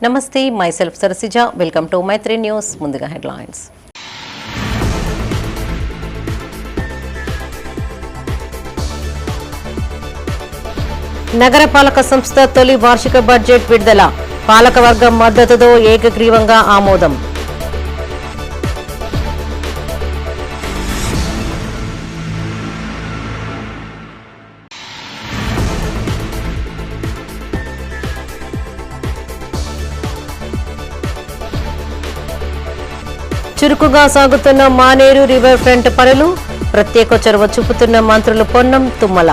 నమస్తే, myself Sarasija. Welcome to Maitri News. ముందుగా headlines. నగరపాలక సంస్థ తొలి వార్షిక బడ్జెట్ విడుదల. పాలకవర్గం మద్దతుతో ఏకగ్రీవంగా ఆమోదం. చురుకుగా సాగుతున్న మానేరు రివర్ ఫ్రంట్ పనులు. ప్రత్యేక చొరవ చూపుతున్న మంత్రులు పొన్నం, తుమ్మల.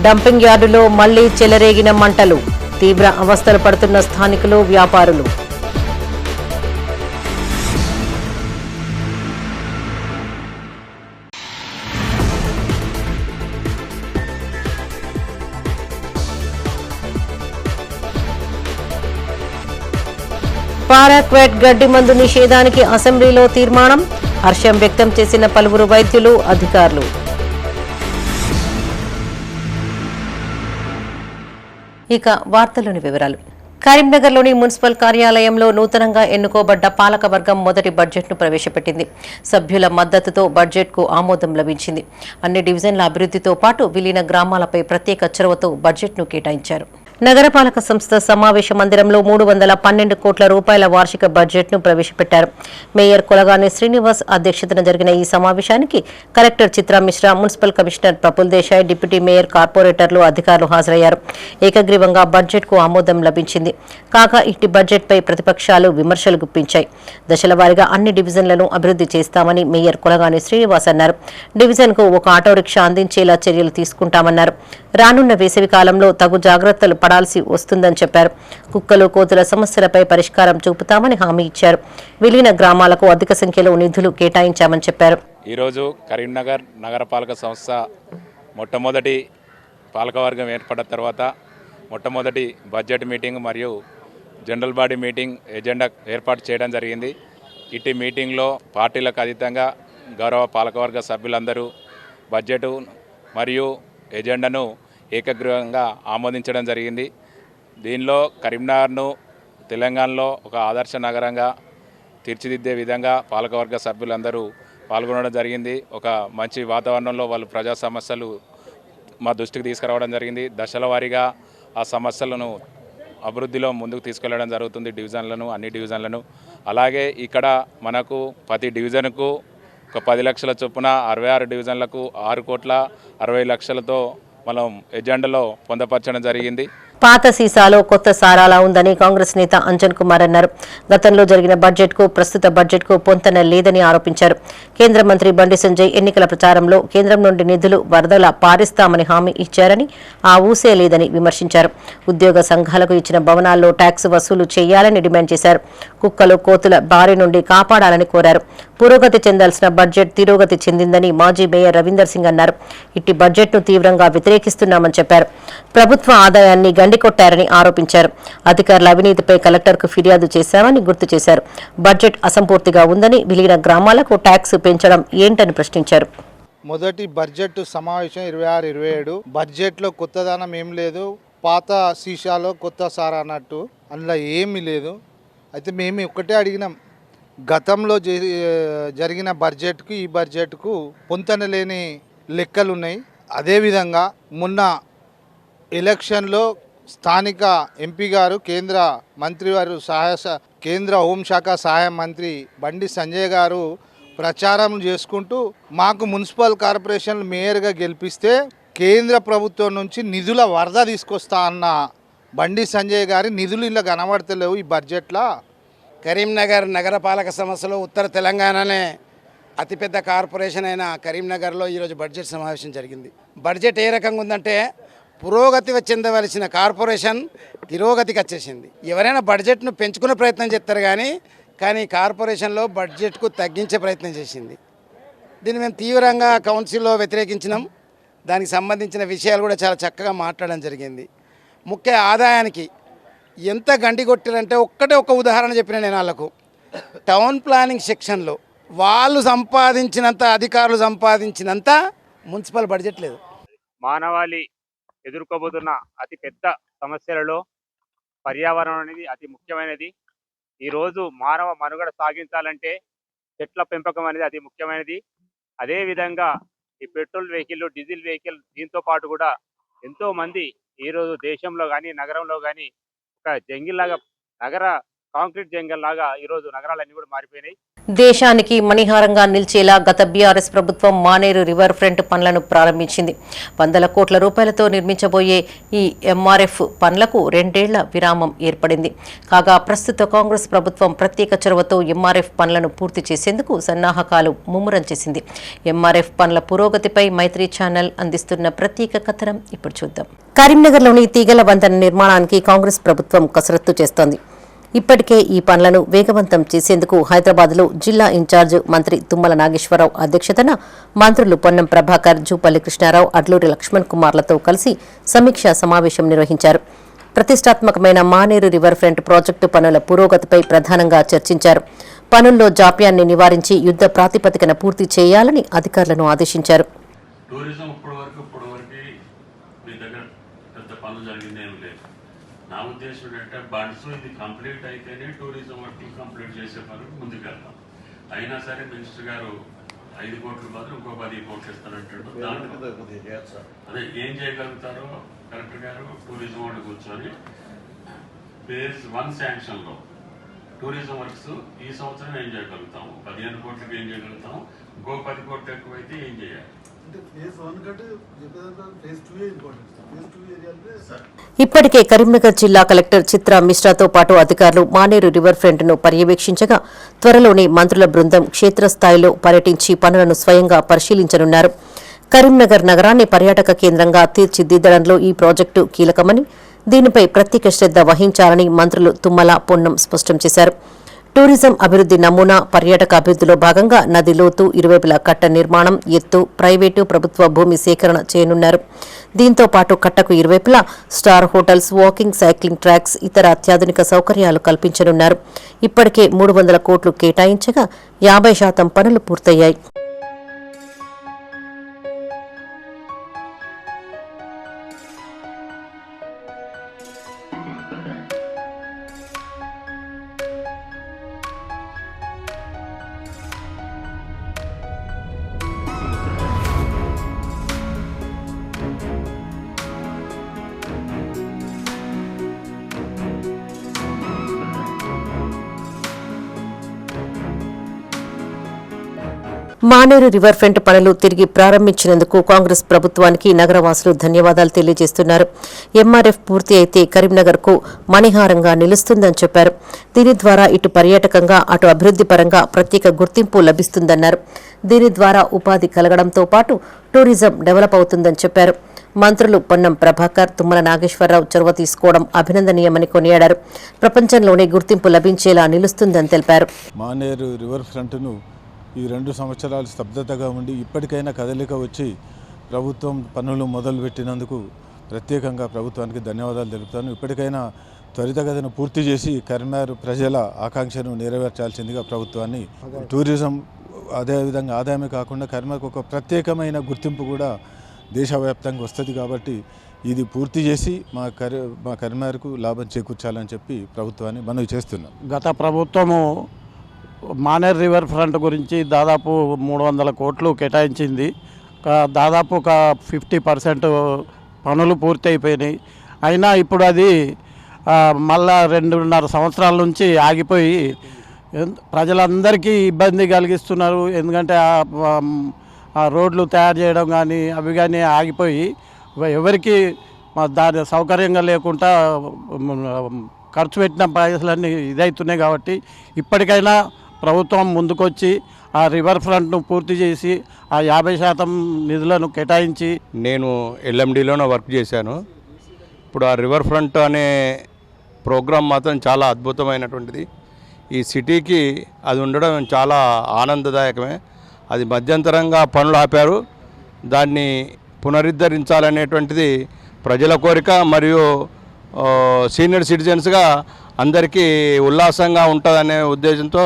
డంపింగ్ యార్డులో మళ్లీ చెలరేగిన మంటలు. తీవ్ర అవస్థలు పడుతున్న స్థానికులు, వ్యాపారులు. పారాక్వెట్ గడ్డి మందు నిషేధానికి అసెంబ్లీలో తీర్మానం. హర్షం వ్యక్తం చేసిన పలువురు వైద్యులు, అధికారులు. ఇక వార్తల్లోని వివరాలు. కరీంనగర్లోని మున్సిపల్ కార్యాలయంలో నూతనంగా ఎన్నుకోబడ్డ పాలకవర్గం మొదటి బడ్జెట్ను ప్రవేశపెట్టింది. సభ్యుల మద్దతుతో బడ్జెట్కు ఆమోదం లభించింది. అన్ని డివిజన్ల అభివృద్ధితో పాటు విలీన గ్రామాలపై ప్రత్యేక చొరవతో బడ్జెట్ను కేటాయించారు. నగరపాలక సంస్థ సమావేశ మందిరంలో 312 కోట్ల రూపాయల వార్షిక బడ్జెట్ను ప్రవేశపెట్టారు. మేయర్ కొలగాని శ్రీనివాస్ అధ్యక్షతన జరిగిన ఈ సమావేశానికి collector Chitra Mishra, municipal commissioner Praful Desai, deputy mayor, కార్పొరేటర్లు, అధికారులు హాజరయ్యారు. ఏకగ్రీవంగా బడ్జెట్కు ఆమోదం లభించింది. కాగా ఇట్టి బడ్జెట్పై ప్రతిపక్షాలు విమర్శలు గుప్పించాయి. దశల వారీగా అన్ని డివిజన్లను అభివృద్ధి చేస్తామని మేయర్ కొలగాని శ్రీనివాస్ అన్నారు. డివిజన్కు ఒక ఆటో రిక్షా అందించేలా చర్యలు తీసుకుంటామన్నారు. రానున్న వేసవి కాలంలో తగు జాగ్రత్తలు పడాల్సి వస్తుందని చెప్పారు. కుక్కలు, కోతుల సమస్యలపై పరిష్కారం చూపుతామని హామీ ఇచ్చారు. విలీన గ్రామాలకు అధిక సంఖ్యలో నిధులు కేటాయించామని చెప్పారు. ఈరోజు కరీంనగర్ నగరపాలక సంస్థ మొట్టమొదటి పాలకవర్గం ఏర్పడిన తర్వాత మొట్టమొదటి బడ్జెట్ మీటింగ్ మరియు జనరల్ బాడీ మీటింగ్ ఎజెండా ఏర్పాటు చేయడం జరిగింది. ఇట్టి మీటింగ్లో పార్టీలకు అతీతంగా గౌరవ పాలకవర్గ సభ్యులందరూ బడ్జెట్ మరియు ఎజెండాను ఏకగ్రీవంగా ఆమోదించడం జరిగింది. దీనిలో కరీంనగర్ను తెలంగాణలో ఒక ఆదర్శ నగరంగా తీర్చిదిద్దే విధంగా పాలకవర్గ సభ్యులందరూ పాల్గొనడం జరిగింది. ఒక మంచి వాతావరణంలో వాళ్ళు ప్రజా సమస్యలు మా దృష్టికి తీసుకురావడం జరిగింది. దశల వారీగా ఆ సమస్యలను అభివృద్ధిలో ముందుకు తీసుకెళ్లడం జరుగుతుంది. అన్ని డివిజన్లను. అలాగే ఇక్కడ మనకు ప్రతి డివిజన్కు ఒక 10 లక్షల చొప్పున 66 డివిజన్లకు 6,60,00,000తో మనం ఎజెండాలో పొందపరచడం జరిగింది. పాత సీసాలో కొత్త సారాలా ఉందని కాంగ్రెస్ నేత అంజన్ కుమార్ అన్నారు. గతంలో జరిగిన బడ్జెట్కు ప్రస్తుత బడ్జెట్కు పొంతన లేదని ఆరోపించారు. కేంద్ర మంత్రి బండి సంజయ్ ఎన్నికల ప్రచారంలో కేంద్రం నుండి నిధులు వరదలా పారిస్తామని హామీ ఇచ్చారని, ఆ ఊసే లేదని విమర్శించారు. ఉద్యోగ సంఘాలకు ఇచ్చిన భవనాల్లో ట్యాక్స్ వసూలు చేయాలని డిమాండ్ చేశారు. కుక్కలు, కోతుల బారి నుండి కాపాడాలని కోరారు. పురోగతి చెందాల్సిన బడ్జెట్ తిరోగతి చెందిందని మాజీ మేయర్ రవీందర్ సింగ్ అన్నారు. ఇట్టి బడ్జెట్ను తీవ్రంగా వ్యతిరేకిస్తున్నామని చెప్పారు. ప్రభుత్వ ఆదాయాన్ని గండికొట్టారని ఆరోపించారు. అధికారుల అవినీతిపై కలెక్టర్కు ఫిర్యాదు చేశామని గుర్తు చేశారు. బడ్జెట్ అసంపూర్తిగా ఉందని, విలీన గ్రామాలకు ట్యాక్స్ పెంచడం ఏంటని ప్రశ్నించారు. మొదటి బడ్జెట్ సమావేశం 26-27 బడ్జెట్లో కొత్తదనం ఏం లేదు. పాత సీసాలో కొత్త సారా అన్నట్టు అందులో ఏమీ లేదు. అయితే మేము ఒక్కటే అడిగినాం, గతంలో జరిగిన బడ్జెట్కు ఈ బడ్జెట్కు పొంతన లేని లెక్కలు ఉన్నాయి. అదేవిధంగా మొన్న ఎలక్షన్లో స్థానిక ఎంపీ గారు, కేంద్ర మంత్రివారు, కేంద్ర హోంశాఖ సహాయ మంత్రి బండి సంజయ్ గారు ప్రచారం చేసుకుంటూ మాకు మున్సిపల్ కార్పొరేషన్ మేయర్గా గెలిపిస్తే కేంద్ర ప్రభుత్వం నుంచి నిధుల వరద తీసుకొస్తా అన్న బండి సంజయ్ గారి నిధులు ఇలా కనబడతలేవు ఈ బడ్జెట్లో. కరీంనగర్ నగరపాలక సంస్థలో ఉత్తర తెలంగాణనే అతిపెద్ద కార్పొరేషన్ అయిన కరీంనగర్లో ఈరోజు బడ్జెట్ సమావేశం జరిగింది. బడ్జెట్ ఏ రకంగా ఉందంటే, పురోగతి చెందవలసిన కార్పొరేషన్ తిరోగతికి వచ్చేసింది. ఎవరైనా బడ్జెట్ను పెంచుకునే ప్రయత్నం చేస్తారు కానీ కార్పొరేషన్లో బడ్జెట్కు తగ్గించే ప్రయత్నం చేసింది. దీన్ని మేము తీవ్రంగా కౌన్సిల్లో వ్యతిరేకించినాం. దానికి సంబంధించిన విషయాలు కూడా చాలా చక్కగా మాట్లాడడం జరిగింది. ముఖ్య ఆదాయానికి ఎంత గండి కొట్టారంటే ఒక ఉదాహరణ చెప్పిన నేను వాళ్ళకు టౌన్ ప్లానింగ్ సెక్షన్లో వాళ్ళు సంపాదించినంత అధికారులు సంపాదించినంత మున్సిపల్ బడ్జెట్ లేదు. మానవాళి ఎదుర్కోబోతున్న అతి పెద్ద సమస్యలలో పర్యావరణం అనేది అతి ముఖ్యమైనది. ఈరోజు మానవ మనుగడ సాగించాలంటే చెట్ల పెంపకం అనేది అతి ముఖ్యమైనది. అదేవిధంగా ఈ పెట్రోల్ వెహికల్, డీజిల్ వెహికల్ దీంతో పాటు కూడా ఎంతోమంది ఈరోజు దేశంలో కానీ నగరంలో కానీ ఒక జంగిల్ లాగా కాంక్రీట్ జంగల్ లాగా ఈరోజు నగరాలన్నీ కూడా మారిపోయినాయి. దేశానికి మణిహారంగా నిలిచేలా గత బీఆర్ఎస్ ప్రభుత్వం మానేరు రివర్ ఫ్రంట్ పనులను ప్రారంభించింది. 100 కోట్ల రూపాయలతో నిర్మించబోయే ఈ ఎంఆర్ఎఫ్ పనులకు 2 ఏళ్ల విరామం ఏర్పడింది. కాగా ప్రస్తుత కాంగ్రెస్ ప్రభుత్వం ప్రత్యేక చొరవతో ఎంఆర్ఎఫ్ పనులను పూర్తి చేసేందుకు సన్నాహకాలు ముమ్మరం చేసింది. ఎంఆర్ఎఫ్ పనుల పురోగతిపై మైత్రి ఛానల్ అందిస్తున్న ప్రత్యేక కథనం ఇప్పుడు చూద్దాం. కరీంనగర్లోని తీగల వంతెన నిర్మాణానికి కాంగ్రెస్ ప్రభుత్వం కసరత్తు చేస్తోంది. ఇప్పటికే ఈ పనులను వేగవంతం చేసేందుకు హైదరాబాద్లో జిల్లా ఇన్ఛార్జ్ మంత్రి తుమ్మల నాగేశ్వరరావు అధ్యక్షతన మంత్రులు పొన్నం ప్రభాకర్, జూపల్లి కృష్ణారావు, అడ్లూరి లక్ష్మణ్ కుమార్లతో కలిసి సమీక్షా సమావేశం నిర్వహించారు. ప్రతిష్టాత్మకమైన మానేరు రివర్ ఫ్రంట్ ప్రాజెక్టు పనుల పురోగతిపై ప్రధానంగా చర్చించారు. పనుల్లో జాప్యాన్ని నివారించి యుద్ధ ప్రాతిపదికన పూర్తి చేయాలని అధికారులను ఆదేశించారు. నా ఉద్దేశం ఏంటంటే బండ్స్ ఇది కంప్లీట్ అయితేనే టూరిజం వర్క్ కంప్లీట్ చేసే పనులు ముందుకెళ్తాం. అయినా సరే మినిస్టర్ గారు 5 కోట్ల బదులు ఇంకో 10 కోట్లు ఇస్తానంటాడు. అదే ఏం చేయగలుగుతారో కలెక్టర్ గారు టూరిజం వాళ్ళు కూర్చొని ఫేజ్ 1 శాంక్షన్లో టూరిజం వర్క్స్ ఈ సంవత్సరం ఏం చేయగలుగుతాము, 15 కోట్లకి ఏం చేయగలుగుతాము, ఇంకో 10 కోట్లు ఎక్కువైతే ఏం చేయాలి. ఇప్పటికే కరీంనగర్ జిల్లా కలెక్టర్ చిత్రా మిశ్రాతో పాటు అధికారులు మానేరు రివర్ ఫ్రంట్ ను పర్యవేక్షించగా త్వరలోనే మంత్రుల బృందం క్షేత్రస్థాయిలో పర్యటించి పనులను స్వయంగా పరిశీలించనున్నారు. కరీంనగర్ నగరాన్ని పర్యాటక కేంద్రంగా తీర్చిదిద్దడంలో ఈ ప్రాజెక్టు కీలకమని, దీనిపై ప్రత్యేక శ్రద్ధ వహించాలని మంత్రులు తుమ్మల, పొన్నం స్పష్టం చేశారు. టూరిజం అభివృద్ధి నమూనా పర్యాటక అభివృద్ధిలో భాగంగా నది లోతు, ఇరువైపుల కట్ట నిర్మాణం, ఎత్తు, ప్రైవేటు, ప్రభుత్వ భూమి సేకరణ చేయనున్నారు. దీంతో పాటు కట్టకు ఇరువైపులా star hotels, walking, cycling tracks, ఇతర అత్యాధునిక సౌకర్యాలు కల్పించనున్నారు. ఇప్పటికే 300 కోట్లు కేటాయించగా 50% పనులు పూర్తయ్యాయి. మానేరు రివర్ ఫ్రంట్ పనులు తిరిగి ప్రారంభించినందుకు కాంగ్రెస్ ప్రభుత్వానికి నగరవాసులు ధన్యవాదాలు తెలియజేస్తున్నారు. ఎంఆర్ఎఫ్ పూర్తి అయితే కరీంనగర్కు మణిహారంగా నిలుస్తుందని చెప్పారు. దీని ద్వారా ఇటు పర్యాటకంగా, అటు అభివృద్ధి పరంగా ప్రత్యేక గుర్తింపు లభిస్తుందన్నారు. దీని ద్వారా ఉపాధి కలగడంతో పాటు టూరిజం డెవలప్ అవుతుందని చెప్పారు. మంత్రులు పొన్నం ప్రభాకర్, తుమ్మల నాగేశ్వరరావు చొరవ తీసుకోవడం అభినందనీయమని కొనియాడారు. ప్రపంచంలోనే గుర్తింపు లభించేలా నిలుస్తుందని తెలిపారు. మానేరు రివర్ ఫ్రంట్ను ఈ 2 సంవత్సరాలు స్తబ్దతగా ఉండి ఇప్పటికైనా కదలిక వచ్చి ప్రభుత్వం పనులు మొదలుపెట్టినందుకు ప్రత్యేకంగా ప్రభుత్వానికి ధన్యవాదాలు తెలుపుతాను. ఇప్పటికైనా త్వరితగతిన పూర్తి చేసి కరీంనగర్ ప్రజల ఆకాంక్షను నెరవేర్చాల్సిందిగా ప్రభుత్వాన్ని, టూరిజం అదేవిధంగా ఆదాయమే కాకుండా కరీంనగర్కు ఒక ప్రత్యేకమైన గుర్తింపు కూడా దేశవ్యాప్తంగా వస్తుంది. కాబట్టి ఇది పూర్తి చేసి మా కరీంనగర్కు లాభం చేకూర్చాలని చెప్పి ప్రభుత్వాన్ని మనవి చేస్తున్నాం. గత ప్రభుత్వము మానేర్ రివర్ ఫ్రంట్ గురించి దాదాపు 300 కోట్లు కేటాయించింది. దాదాపు ఒక 50% పనులు పూర్తి అయిపోయినాయి. అయినా ఇప్పుడు అది మళ్ళా 2.5 సంవత్సరాల నుంచి ఆగిపోయి ప్రజలందరికీ ఇబ్బంది కలిగిస్తున్నారు. ఎందుకంటే ఆ రోడ్లు తయారు చేయడం కానీ అవి కానీ ఆగిపోయి ఎవరికి దాని సౌకర్యంగా లేకుండా ఖర్చు పెట్టిన పైసలన్నీ ఇదవుతున్నాయి. కాబట్టి ఇప్పటికైనా ప్రభుత్వం ముందుకొచ్చి ఆ రివర్ ఫ్రంట్ను పూర్తి చేసి ఆ 50% నిధులను కేటాయించి. నేను ఎల్ఎండిలోనే వర్క్ చేశాను. ఇప్పుడు ఆ రివర్ ఫ్రంట్ అనే ప్రోగ్రాం మాత్రం చాలా అద్భుతమైనటువంటిది. ఈ సిటీకి అది ఉండడం చాలా ఆనందదాయకమే. అది మధ్యంతరంగా పనులు ఆపారు. దాన్ని పునరుద్ధరించాలనేటువంటిది ప్రజల కోరిక మరియు సీనియర్ సిటిజన్స్గా అందరికీ ఉల్లాసంగా ఉంటుందనే ఉద్దేశంతో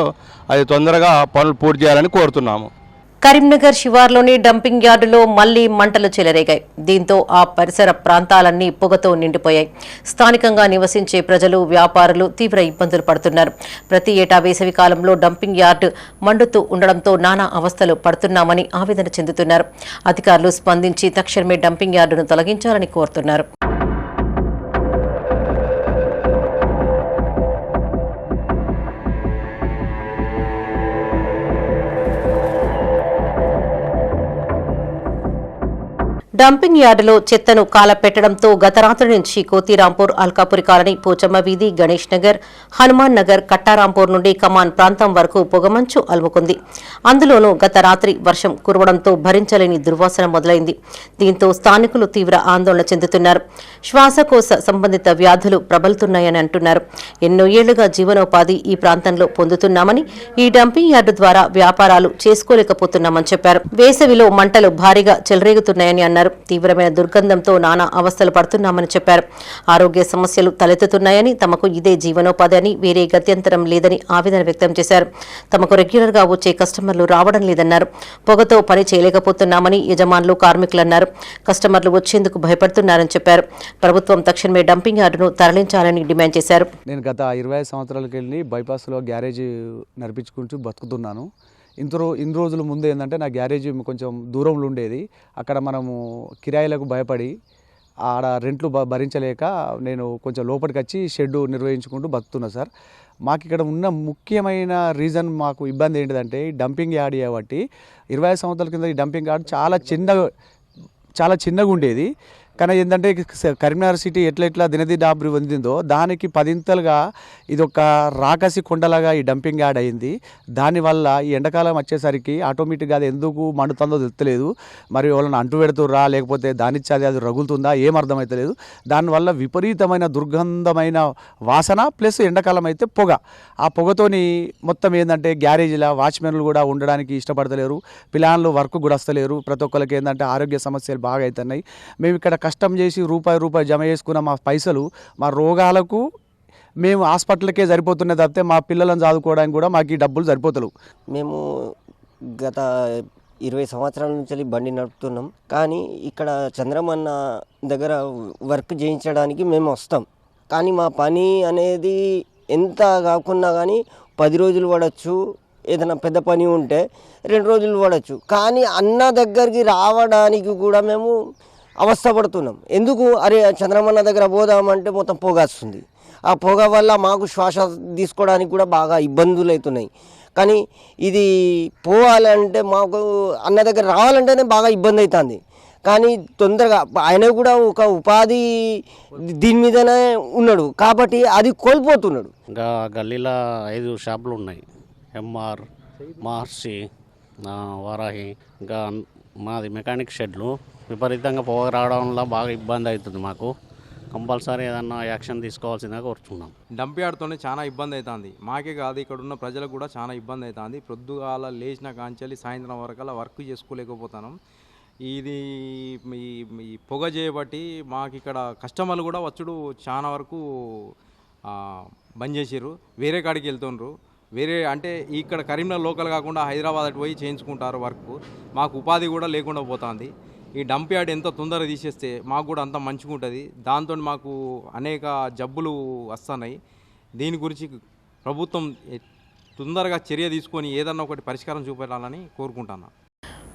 అది తొందరగా పనులు పూర్తి చేయాలని కోరుతున్నాము. కరీంనగర్ శివార్లోని డంపింగ్ యార్డులో మళ్లీ మంటలు చెలరేగాయి. దీంతో ఆ పరిసర ప్రాంతాలన్నీ పొగతో నిండిపోయాయి. స్థానికంగా నివసించే ప్రజలు, వ్యాపారులు తీవ్ర ఇబ్బందులు పడుతున్నారు. ప్రతి ఏటా వేసవి కాలంలో డంపింగ్ యార్డు మండుతూ ఉండడంతో నానా అవస్థలు పడుతున్నామని ఆవేదన చెందుతున్నారు. అధికారులు స్పందించి తక్షణమే డంపింగ్ యార్డును తొలగించాలని కోరుతున్నారు. డంపింగ్ యార్డులో చెత్తను కాలపెట్టడంతో గత రాత్రి నుంచి కోతిరాంపూర్, అల్కాపురి కాలనీ, పోచమ్మ వీధి, గణేష్ నగర్, హనుమాన్ నగర్, కట్టారాంపూర్ నుండి కమాన్ ప్రాంతం వరకు పొగమంచు అలుముకుంది. అందులోనూ గత రాత్రి వర్షం కురవడంతో భరించలేని దుర్వాసన మొదలైంది. దీంతో స్థానికులు తీవ్ర ఆందోళన చెందుతున్నారు. శ్వాసకోశ సంబంధిత వ్యాధులు ప్రబలుతున్నాయని అంటున్నారు. ఎన్నో ఏళ్లుగా జీవనోపాధి ఈ ప్రాంతంలో పొందుతున్నామని, ఈ డంపింగ్ యార్డు ద్వారా వ్యాపారాలు చేసుకోలేకపోతున్నామని చెప్పారు. వేసవిలో మంటలు భారీగా చెలరేగుతున్నాయని అన్నారు. తీవ్రమైన దుర్గంధంతో నానా అవస్థలు పడుతున్నామని చెప్పారు. ఆరోగ్య సమస్యలు తలెత్తుతున్నాయని, తమకు ఇదే జీవనోపాధి అని, వేరే గత్యంతరం లేదని ఆవేదన వ్యక్తం చేశారు. తమకు రెగ్యులర్ గా వచ్చే కస్టమర్లు రావడం లేదన్నారు. పొగతో పని చేయలేకపోతున్నామని యజమానులు, కార్మికులు అన్నారు. కస్టమర్లు వచ్చేందుకు భయపడుతున్నారని చెప్పారు. ప్రభుత్వం తక్షణమే డంపింగ్ యార్డును తరలించాలని డిమాండ్ చేశారు. నేను గత 25 సంవత్సరాలకి వెళ్ళి బైపాస్లో గ్యారేజ్ నడిపించుకుంటూ బతుకుతున్నాను. ఇన్ని రోజుల ముందు ఏంటంటే నా గ్యారేజ్ కొంచెం దూరంలో ఉండేది. అక్కడ మనము కిరాయిలకు భయపడి ఆడ రెంట్లు భరించలేక నేను కొంచెం లోపలికి వచ్చి షెడ్ నిర్వహించుకుంటూ బతుకుతున్నా సార్. మాకు ఇక్కడ ఉన్న ముఖ్యమైన రీజన్, మాకు ఇబ్బంది ఏంటిదంటే ఈ డంపింగ్ యార్డ్ కాబట్టి 25 సంవత్సరాల కింద ఈ డంపింగ్ యార్డ్ చాలా చిన్నగా ఉండేది. కానీ ఏంటంటే కరీంనగర్ సిటీ ఎట్లా దినదినాభివృద్ధి పొందిందో దానికి 10 ఇంతలుగా ఇది ఒక రాకసి కొండలాగా ఈ డంపింగ్ యార్డ్ అయింది. దానివల్ల ఈ ఎండాకాలం వచ్చేసరికి ఆటోమేటిక్గా అది ఎందుకు మండుతుందో తెలుస్తలేదు. మరి వాళ్ళని అంటు పెడుతుర్రా లేకపోతే దానిచ్చేది అది రగులుతుందా ఏం అర్థమవుతలేదు. దానివల్ల విపరీతమైన దుర్గంధమైన వాసన ప్లస్ ఎండాకాలం అయితే పొగ. ఆ పొగతోని మొత్తం ఏంటంటే గ్యారేజీల వాచ్మెన్లు కూడా ఉండడానికి ఇష్టపడతలేరు. పిల్లలు వర్క్ కూడా వస్తలేరు. ప్రతి ఒక్కరికి ఏంటంటే ఆరోగ్య సమస్యలు బాగా అవుతున్నాయి. మేము ఇక్కడ కష్టం చేసి రూపాయి జమ చేసుకున్న మా పైసలు మా రోగాలకు మేము హాస్పిటల్కే సరిపోతున్నాయి తప్పితే మా పిల్లలను చదువుకోవడానికి కూడా మాకు ఈ డబ్బులు సరిపోతలేవు. మేము గత 20 సంవత్సరాల నుంచి బండి నడుపుతున్నాం. కానీ ఇక్కడ చంద్రమన్న దగ్గర వర్క్ చేయించడానికి మేము వస్తాం. కానీ మా పని అనేది ఎంత కాకున్నా కానీ 10 రోజులు పడవచ్చు. ఏదైనా పెద్ద పని ఉంటే 2 రోజులు పడవచ్చు. కానీ అన్న దగ్గరికి రావడానికి కూడా మేము అవస్థపడుతున్నాం. ఎందుకు అరే చంద్రమన్న దగ్గర పోదామంటే మొత్తం పొగ వస్తుంది. ఆ పొగ వల్ల మాకు శ్వాస తీసుకోవడానికి కూడా బాగా ఇబ్బందులు అవుతున్నాయి. కానీ ఇది పోవాలంటే మాకు అన్న దగ్గర రావాలంటేనే బాగా ఇబ్బంది అవుతుంది. కానీ తొందరగా ఆయన కూడా ఒక ఉపాధి దీని మీదనే ఉన్నాడు కాబట్టి అది కోల్పోతున్నాడు. ఇంకా గల్లీలో 5 షాపులు ఉన్నాయి. ఎంఆర్, మహర్షి, వారాహి, ఇంకా మాది మెకానిక్ షెడ్లు. విపరీతంగా పొగ రావడం వల్ల బాగా ఇబ్బంది అవుతుంది. మాకు కంపల్సరీ ఏదన్నా యాక్షన్ తీసుకోవాల్సిందిగా కోరుతున్నాం. డంప్ యార్డ్తోనే చాలా ఇబ్బంది అవుతుంది. మాకే కాదు ఇక్కడ ఉన్న ప్రజలకు కూడా చాలా ఇబ్బంది అవుతుంది. పొద్దుగాల లేచిన కాంచెల్లి సాయంత్రం వరకల్లా వర్క్ చేసుకోలేకపోతున్నాం. ఇది ఈ పొగ చేయబట్టి మాకు ఇక్కడ కస్టమర్లు కూడా వచ్చుడు చాలా వరకు బంద్ చేసిర్రు. వేరే కాడికి వెళ్తుండ్రు. వేరే అంటే ఇక్కడ కరీంనగర్ లోకల్ కాకుండా హైదరాబాద్ అటు పోయి చేయించుకుంటారు వర్క్. మాకు ఉపాధి కూడా లేకుండా పోతుంది. ఈ డంప్ యార్డ్ ఎంత తొందరగా తీసేస్తే మాకు కూడా అంత మంచిగా ఉంటుంది. దాంతో మాకు అనేక జబ్బులు వస్తున్నాయి. దీని గురించి ప్రభుత్వం తొందరగా చర్య తీసుకొని ఏదన్నా ఒకటి పరిష్కారం చూపెట్టాలని కోరుకుంటున్నాను.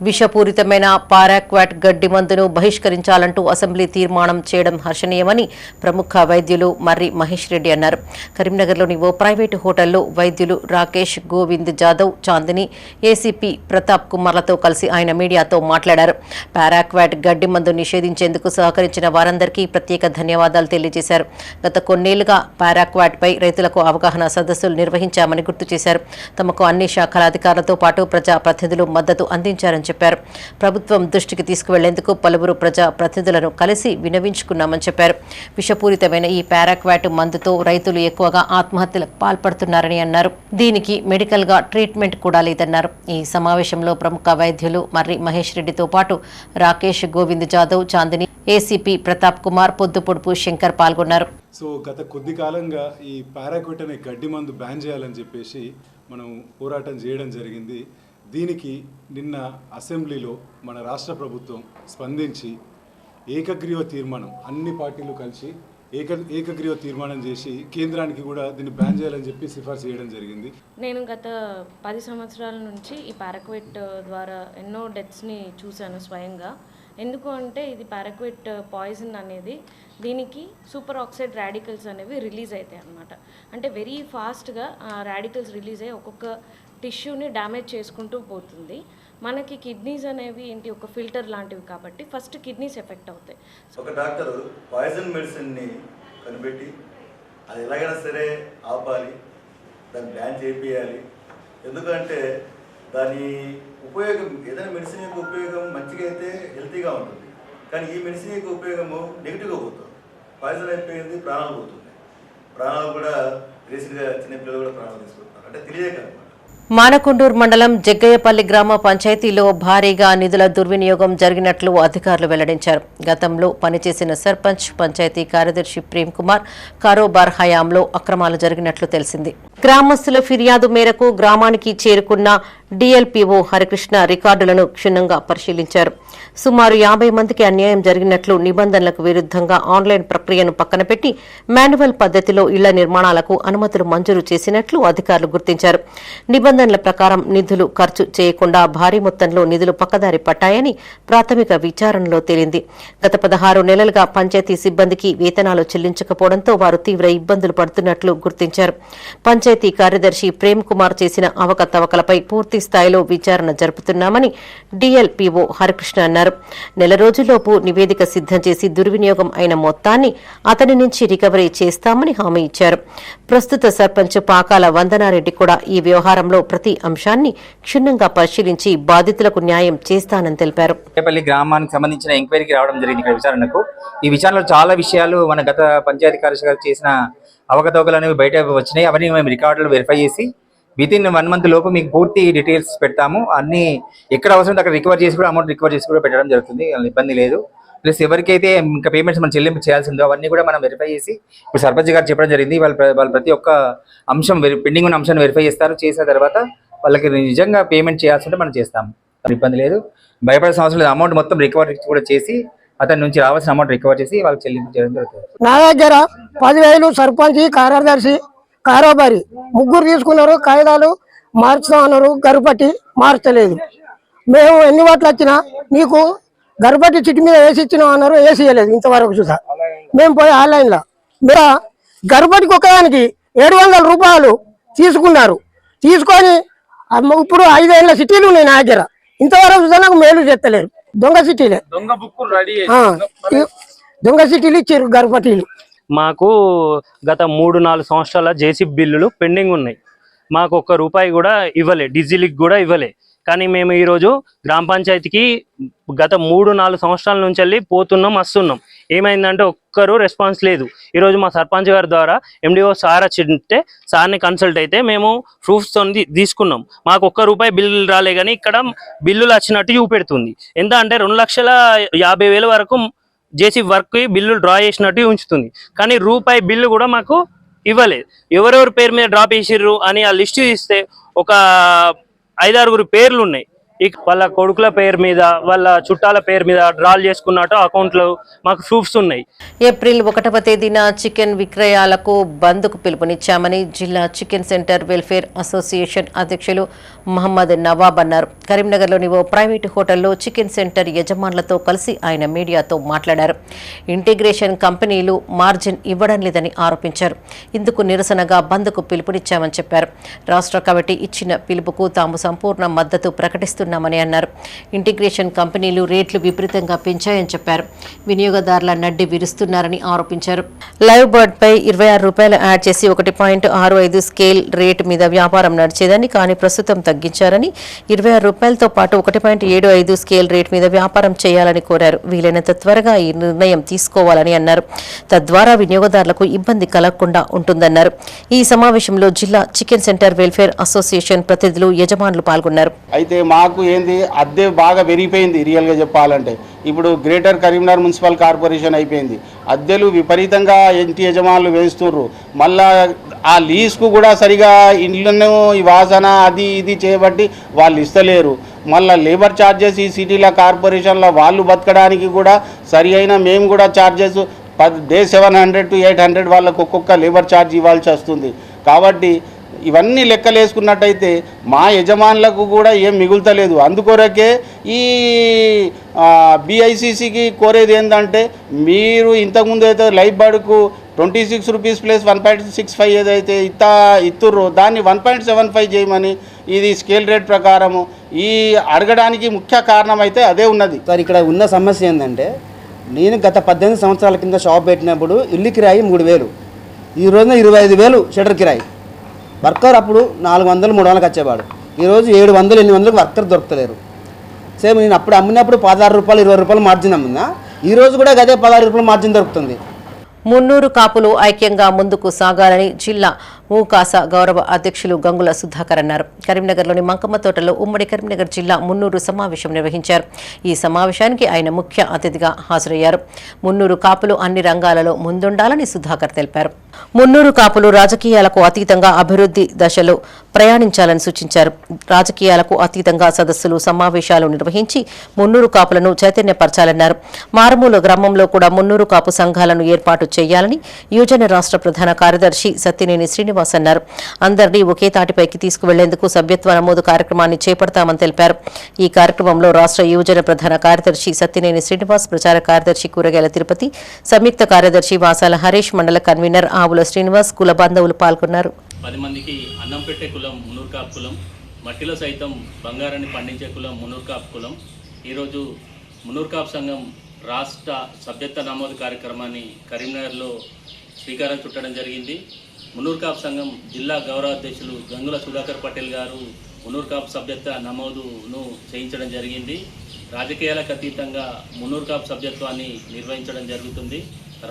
విషపూరితమైన పారాక్వాట్ గడ్డి మందును బహిష్కరించాలంటూ అసెంబ్లీ తీర్మానం చేయడం హర్షణీయమని ప్రముఖ వైద్యులు మర్రి మహేష్ రెడ్డి అన్నారు. కరీంనగర్లోని ఓ ప్రైవేటు హోటల్లో వైద్యులు రాకేష్, గోవింద్ జాదవ్, చాందిని, ఏసీపీ ప్రతాప్ కుమార్లతో కలిసి ఆయన మీడియాతో మాట్లాడారు. పారాక్వాట్ గడ్డి మందు నిషేధించేందుకు సహకరించిన వారందరికీ ప్రత్యేక ధన్యవాదాలు తెలియజేశారు. గత కొన్నేళ్లుగా పారాక్వాట్పై రైతులకు అవగాహన సదస్సులు నిర్వహించామని గుర్తు చేశారు. తమకు అన్ని శాఖల అధికారులతో పాటు ప్రజాప్రతినిధులు మద్దతు అందించారని చెప్పారు. ప్రభుత్వం దృష్టికి తీసుకువెళ్లేందుకు పలువురు ప్రజా ప్రతినిధులను కలిసి వినవించుకున్నామని చెప్పారు. విషపూరితమైన ఈ పారాక్వాట్ మందుతో రైతులు ఎక్కువగా ఆత్మహత్యలకు పాల్పడుతున్నారని అన్నారు. దీనికి మెడికల్ గా ట్రీట్మెంట్ కూడా లేదన్నారు. ఈ సమావేశంలో ప్రముఖ వైద్యులు మర్రి మహేష్ రెడ్డితో పాటు రాకేష్, గోవింద్ జాదవ్, చాందిని, ఏసీపీ ప్రతాప్ కుమార్, పొద్దుపొడుపు శంకర్ పాల్గొన్నారు. సో గత కొద్ది కాలంగా ఈ పారాక్విట్ అనే గడ్డి మందు బ్యాన్ చేయాలని చెప్పేసి మనం పోరాటం చేయడం జరిగింది. దీనికి నిన్న అసెంబ్లీలో మన రాష్ట్ర ప్రభుత్వం స్పందించి ఏకగ్రీవ తీర్మానం, అన్ని పార్టీలు కలిసి ఏకగ్రీవ తీర్మానం చేసి కేంద్రానికి కూడా దీన్ని బ్యాన్ చేయాలని చెప్పి సిఫార్సు చేయడం జరిగింది. నేను గత 10 సంవత్సరాల నుంచి ఈ పారాక్విట్ ద్వారా ఎన్నో డెత్స్ని చూశాను స్వయంగా. ఎందుకు అంటే ఇది పారాక్విట్ పాయిజన్ అనేది దీనికి సూపర్ ఆక్సైడ్ రాడికల్స్ అనేవి రిలీజ్ అవుతాయి అన్నమాట. అంటే వెరీ ఫాస్ట్గా రాడికల్స్ రిలీజ్ అయ్యి ఒక్కొక్క టిష్యూని డ్యామేజ్ చేసుకుంటూ పోతుంది. మనకి కిడ్నీస్ అనేవి ఏంటి ఒక ఫిల్టర్ లాంటివి కాబట్టి ఫస్ట్ కిడ్నీస్ ఎఫెక్ట్ అవుతాయి. ఒక డాక్టర్ పాయిజన్ మెడిసిన్ని కనిపెట్టి అది ఎలాగైనా సరే ఆపాలి, దాన్ని బ్యాన్ చేయాలి. ఎందుకంటే దాని ఉపయోగం, ఏదైనా మెడిసిన్ యొక్క ఉపయోగం మంచిగా అయితే హెల్తీగా ఉంటుంది, కానీ ఈ మెడిసిన్ యొక్క ఉపయోగము నెగిటివ్గా పోతుంది. పాయిజన్ అయిపోయింది, ప్రాణాలు పోతుంది. ప్రాణాలు కూడా రీసెంట్గా చిన్నపిల్లలు కూడా ప్రాణాలు తీసుకుంటున్నారు, అంటే తెలియక. మానకొండూరు మండలం జగ్గయ్యపల్లి గ్రామ పంచాయతీలో భారీగా నిధుల దుర్వినియోగం జరిగినట్లు అధికారులు వెల్లడించారు. గతంలో పనిచేసిన సర్పంచ్, పంచాయతీ కార్యదర్శి ప్రేమ్ కుమార్ కారోబార్ హయాంలో అక్రమాలు జరిగినట్లు తెలిసింది. గ్రామస్తుల ఫిర్యాదు మేరకు గ్రామానికి చేరుకున్న డీఎల్పీఓ హరికృష్ణ రికార్డులను క్షుణ్ణంగా పరిశీలించారు. సుమారు 50 మందికి అన్యాయం జరిగినట్లు, నిబంధనలకు విరుద్ధంగా ఆన్లైన్ ప్రక్రియను పక్కన పెట్టి మాన్యువల్ పద్ధతిలో ఇళ్ల నిర్మాణాలకు అనుమతులు మంజూరు చేసినట్లు అధికారులు గుర్తించారు. నిబంధనల ప్రకారం నిధులు ఖర్చు చేయకుండా భారీ మొత్తంలో నిధులు పక్కదారి పట్టాయని ప్రాథమిక విచారణలో తేలింది. గత 16 నెలలుగా పంచాయతీ సిబ్బందికి వేతనాలు చెల్లించకపోవడంతో వారు తీవ్ర ఇబ్బందులు పడుతున్నట్లు గుర్తించారు. పంచాయతీ కార్యదర్శి ప్రేమ్ కుమార్ చేసిన అవకతవకలపై పూర్తి స్థాయిలో విచారణ జరుపుతున్నామని డీఎల్పీఓ హరికృష్ణ అన్నారు. నెల రోజుల్లోపు నివేదిక సిద్ధం చేసి దుర్వినియోగం అయిన మొత్తాన్ని అతని నుంచి రికవరీ చేస్తామని హామీ ఇచ్చారు. ప్రస్తుత సర్పంచ్ పాకాల వందనారెడ్డి కూడా ఈ వ్యవహారంలో ప్రతి అంశాన్ని క్షుణ్ణంగా పరిశీలించి బాధితులకు న్యాయం చేస్తానని తెలిపారు. జగ్గయ్యపల్లి గ్రామానికి సంబంధించిన ఎంక్వైరీకి రావడం జరిగింది ఇక్కడ విచారణకు. ఈ విచారణలో చాలా విషయాలు మన గత పంచాయతీ కార్యదర్శి చేసిన అవకతవకలు అనేవి బయట వచ్చినాయి. అవన్నీ మేము రికార్డులు వెరిఫై చేసి వితిన్ 1 మంత్ లోపు మీకు పూర్తి డీటెయిల్స్ పెడతాము. అన్ని ఎక్కడ అవసరం అక్కడ రికవర్ చేసి కూడా అమౌంట్ రికవర్ చేసి కూడా పెట్టడం జరుగుతుంది, ఇబ్బంది లేదు. ప్లస్ ఎవరికైతే ఇంకా పేమెంట్స్ మనం చెల్లింపు చేయాల్సిందో అవన్నీ కూడా మనం వెరిఫై చేసి ఇప్పుడు సర్పంచ్ గారు చెప్పడం జరిగింది. వాళ్ళు ప్రతి ఒక్క అంశం పెండింగ్ ఉన్న అంశాన్ని వెరిఫై చేసిన తర్వాత వాళ్ళకి నిజంగా పేమెంట్ చేయాల్సి ఉంటే మనం చేస్తాము, ఇబ్బంది లేదు. భయపడాల్సిన అవసరం లేదు. అమౌంట్ మొత్తం రికవర్ కూడా చేసి అతని నుంచి రావాల్సిన అమౌంట్ రికవర్ చేసి వాళ్ళకి చెల్లింపు చేయడం జరుగుతుంది. నా దగ్గర 10,000 సర్పంచ్, కార్యదర్శి, కారోబారి ముగ్గురు తీసుకున్నారు. కాగితాలు మార్చుతాం అన్నారు, గరుపట్టి మార్చలేదు. మేము ఎన్ని వాట్లు వచ్చినా నీకు గరుపట్టి చిట్టి మీద వేసి ఇచ్చినాం అన్నారు, వేసి ఇవ్వలేదు ఇంతవరకు చూసా. మేము పోయి ఆన్లైన్లో మీరు గరుపట్టికి ఒకదానికి 700 రూపాయలు తీసుకున్నారు. తీసుకొని ఇప్పుడు 5 ఏళ్ళ సిటీలు ఉన్నాయి నా దగ్గర, ఇంతవరకు చూసా నాకు మేలు చేస్తలేరు. దొంగ సిటీలే, దొంగ సిటీలు ఇచ్చారు గరుపట్టిలు. మాకు గత 3-4 సంవత్సరాల జేసీబీ బిల్లులు పెండింగ్ ఉన్నాయి. మాకు ₹1 కూడా ఇవ్వలే, డీజిల్కి కూడా ఇవ్వలే. కానీ మేము ఈరోజు గ్రామ పంచాయతీకి గత 3-4 సంవత్సరాల నుంచి వెళ్ళి పోతున్నాం, వస్తున్నాం. ఏమైందంటే ఒక్కరు రెస్పాన్స్ లేదు. ఈరోజు మా సర్పంచ్ గారి ద్వారా ఎండిఓ సార్ వచ్చింటే సార్ని కన్సల్ట్ అయితే మేము ప్రూఫ్స్తో తీసుకున్నాం. మాకు ₹1 బిల్లులు రాలే, కానీ ఇక్కడ బిల్లులు వచ్చినట్టు చూపెడుతుంది. ఎంత అంటే 2,50,000 వరకు జేసీబీ వర్క్కి బిల్లులు డ్రా చేసినట్టు ఉంచుతుంది. కానీ ₹1 బిల్లు కూడా మాకు ఇవ్వలేదు. ఎవరెవరి పేరు మీద డ్రాప్ చేసిర్రు అని ఆ లిస్టు ఇస్తే ఒక 5-6 పేర్లు ఉన్నాయి. వాళ్ళ కొడుకుల పేరు మీద, వాళ్ళ చుట్టాల పేరు మీద డ్రాల్ చేసుకున్నట్టు అకౌంట్లో మాకు ప్రూఫ్స్ ఉన్నాయి. ఏప్రిల్ 1వ తేదీన చికెన్ విక్రయాలకు బంద్కు పిలుపునిచ్చామని జిల్లా చికెన్ సెంటర్ వెల్ఫేర్ అసోసియేషన్ అధ్యక్షులు మహమ్మద్ నవాబ్ అన్నారు. కరీంనగర్లోని ఓ ప్రైవేటు హోటల్లో చికెన్ సెంటర్ యజమానులతో కలిసి ఆయన మీడియాతో మాట్లాడారు. ఇంటిగ్రేషన్ కంపెనీలు మార్జిన్ ఇవ్వడం లేదని ఆరోపించారు. ఇందుకు నిరసనగా బంద్కు పిలుపునిచ్చామని చెప్పారు. రాష్ట్ర కమిటీ ఇచ్చిన పిలుపుకు తాము సంపూర్ణ మద్దతు ప్రకటిస్తున్నారు కోరుతున్నామని అన్నారు. ఇంటిగ్రేషన్ కంపెనీలు రేట్లు విపరీతంగా పెంచాయని చెప్పారు. వినియోగదారుల నడ్డి విరుస్తున్నారని ఆరోపించారు. లైవ్ బర్డ్ పై ₹26 యాడ్ చేసి 1.65 స్కేల్ రేటు మీద వ్యాపారం నడిచేదని, కానీ ప్రస్తుతం తగ్గించారని, ₹26తో పాటు 1.75 స్కేల్ రేటు మీద వ్యాపారం చేయాలని కోరారు. వీలైనంత త్వరగా ఈ నిర్ణయం తీసుకోవాలని అన్నారు. తద్వారా వినియోగదారులకు ఇబ్బంది కలగకుండా ఉంటుందన్నారు. ఈ సమావేశంలో జిల్లా చికెన్ సెంటర్ వెల్ఫేర్ అసోసియేషన్ ప్రతినిధులు, యజమానులు పాల్గొన్నారు. అయితే మాకు ఏంది అద్దె బాగా పెరిగిపోయింది. రియల్గా చెప్పాలంటే ఇప్పుడు గ్రేటర్ కరీంనగర్ మున్సిపల్ కార్పొరేషన్ అయిపోయింది. అద్దెలు విపరీతంగా ఇంటి యజమానులు వేస్తున్నారు. మళ్ళా ఆ లీజ్కు కూడా సరిగా ఇండ్లను ఈ వాసన అది ఇది చేయబట్టి వాళ్ళు ఇస్తలేరు. మళ్ళీ లేబర్ ఛార్జెస్ ఈ సిటీల కార్పొరేషన్లో వాళ్ళు బతకడానికి కూడా సరి అయిన మేము కూడా ఛార్జెస్ డే 700 to 800 వాళ్ళకు ఒక్కొక్క లేబర్ ఛార్జ్ ఇవ్వాల్సి వస్తుంది. కాబట్టి ఇవన్నీ లెక్కలు వేసుకున్నట్టయితే మా యజమానులకు కూడా ఏం మిగులుతలేదు. అందుకొరకే ఈ BICCకి కోరేది ఏంటంటే, మీరు ఇంతకుముందు అయితే లైఫ్ బర్డ్కు ₹26 ప్లస్ 1.65 ఏదైతే ఇస్తుర్రో దాన్ని 1.75 చేయమని, ఇది స్కేల్ రేట్ ప్రకారము ఈ అడగడానికి ముఖ్య కారణం అయితే అదే ఉన్నది. సార్ ఇక్కడ ఉన్న సమస్య ఏంటంటే, నేను గత 18 సంవత్సరాల కింద షాప్ పెట్టినప్పుడు ఇల్లు కిరాయి 3,000, ఈ రోజున 25,000 షటర్ కిరాయి. వర్కర్ అప్పుడు 400-300 వచ్చేవాడు. ఈరోజు 700-800 వర్కర్ దొరకలేరు. సేమ్ నేను అప్పుడు అమ్మినప్పుడు ₹16, ₹20 మార్జిన్ అమ్మినా, ఈరోజు కూడా అదే ₹16 మార్జిన్ దొరుకుతుంది. మున్నూరు కాపులు ఐక్యంగా ముందుకు సాగాలని జిల్లా మూకాస గౌరవ అధ్యక్షులు గంగుల సుధాకర్ అన్నారు. కరీంనగర్లోని మంకమ్మ తోటలో ఉమ్మడి కరీంనగర్ జిల్లా మున్నూరు సమావేశం నిర్వహించారు. ఈ సమావేశానికి ఆయన ముఖ్య అతిథిగా హాజరయ్యారు. మున్నూరు కాపులు అన్ని రంగాలలో ముందుండాలని సుధాకర్ తెలిపారు. మున్నూరు కాపులు రాజకీయాలకు అతీతంగా అభివృద్ధి దశలో ప్రయాణించాలని సూచించారు. రాజకీయాలకు అతీతంగా సదస్సులు, సమావేశాలు నిర్వహించి మున్నూరు కాపులను చైతన్యపరచాలన్నారు. మారుమూల గ్రామంలో కూడా మున్నూరు కాపు సంఘాలను ఏర్పాటు చేయాలని యువజన రాష్ట్ర ప్రధాన కార్యదర్శి సత్యనేని శ్రీనివాస్ అన్నారు. అందరినీ ఒకే తాటిపైకి తీసుకువెళ్లేందుకు సభ్యత్వ నమోదు కార్యక్రమాన్ని చేపడతామని తెలిపారు. ఈ కార్యక్రమంలో రాష్ట్ర యువజన ప్రధాన కార్యదర్శి సత్యనేని శ్రీనివాస్, ప్రచార కార్యదర్శి కూరగాయల తిరుపతి, సంయుక్త కార్యదర్శి వాసాల హరీష్, మండల కన్వీనర్ ఆవుల శ్రీనివాస్, కుల బాంధవులు పాల్గొన్నారు. 10 మందికి అన్నం పెట్టే కులం మున్నూరు కాపు కులం, మట్టిలో సైతం బంగారాన్ని పండించే కులం మున్నూరు కాపు కులం. ఈరోజు మున్నూరు కాపు సంఘం రాష్ట్ర సభ్యత్వ నమోదు కార్యక్రమాన్ని కరీంనగర్లో శ్రీకారం చుట్టడం జరిగింది. మున్నూరు కాపు సంఘం జిల్లా గౌరవ అధ్యక్షులు గంగుల సుధాకర్ పటేల్ గారు మున్నూరు కాపు సభ్యత్వ నమోదును చేయించడం జరిగింది. రాజకీయాలకు అతీతంగా మున్నూరు కాపు సభ్యత్వాన్ని నిర్వహించడం జరుగుతుంది.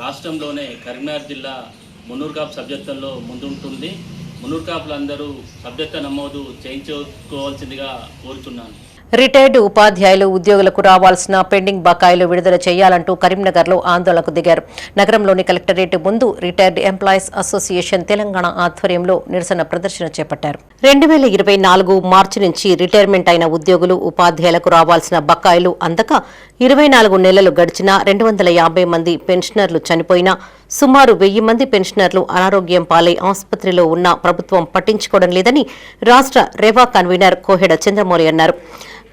రాష్ట్రంలోనే కరీంనగర్ జిల్లా మున్నూరు కాపు సభ్యత్వంలో ముందుంటుంది. మున్నూరు కాపులందరూ సభ్యత్వ నమోదు చేయించుకోవాల్సిందిగా కోరుతున్నాను. రిటైర్డ్ ఉపాధ్యాయులు, ఉద్యోగులకు రావాల్సిన పెండింగ్ బకాయిలు విడుదల చేయాలంటూ కరీంనగర్లో ఆందోళనకు దిగారు. నగరంలోని కలెక్టరేట్ ముందు రిటైర్డ్ ఎంప్లాయీస్ అసోసియేషన్ తెలంగాణ ఆధ్వర్యంలో నిరసన ప్రదర్శన చేపట్టారు. 2024 మార్చి నుంచి రిటైర్మెంట్ అయిన ఉద్యోగులు, ఉపాధ్యాయులకు రావాల్సిన బకాయిలు అందక 24 నెలలు గడిచినా 250 మంది పెన్షనర్లు చనిపోయినా, సుమారు 1000 మంది పెన్షనర్లు అనారోగ్యం పాలై ఆసుపత్రిలో ఉన్న ప్రభుత్వం పట్టించుకోవడం లేదని రాష్ట్ర రేవా కన్వీనర్ కోహెడ చంద్రమౌళి అన్నారు.